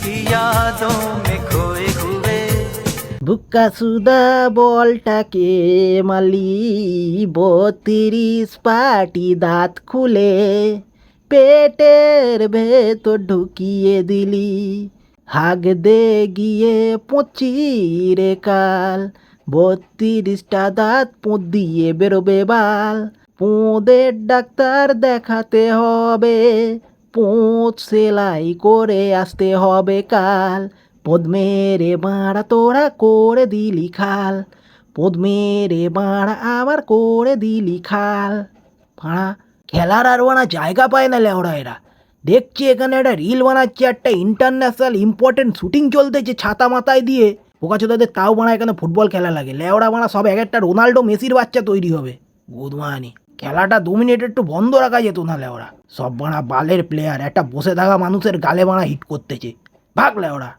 की यादों में खोए हुए। বুকা সুদা বলটাকে মালি 32 পাটি দাঁত খুলে পেটের ভেতর ঢুকিয়ে দিলি হাগ দে গিয়ে পচিরে কাল 32টা দাঁত পুঁত দিয়ে বেরোবে বাল পোঁদের ডাক্তার দেখাতে হবে পোঁত সেলাই করে আসতে হবে কাল পোদ মেরে বাড়া তোরা করে দিলি খাল পোদ মেরে বাড়া আবার করে দিলি খাল ভাড়া খেলার আর বানা জায়গা পায় না লেওড়া এরা দেখছি এখানে একটা রিল বানাচ্ছে একটা ইন্টারন্যাশনাল ইম্পর্টেন্ট শুটিং চলতেছে ছাতা মাথায় দিয়ে পোকাচোদাদের তাও বানা এখানে ফুটবল খেলা লাগে লেওড়া বানা সব এক একটা রোনাল্ডো মেসির বাচ্চা তৈরি হবে গুদমানি খেলাটা 2 মিনিট একটু বন্ধ রাখা যেত না লেওড়া সব বানা বালের প্লেয়ার একটা বসে থাকা মানুষের গালে বানা হিট করতেছে ভাগ লেওড়া।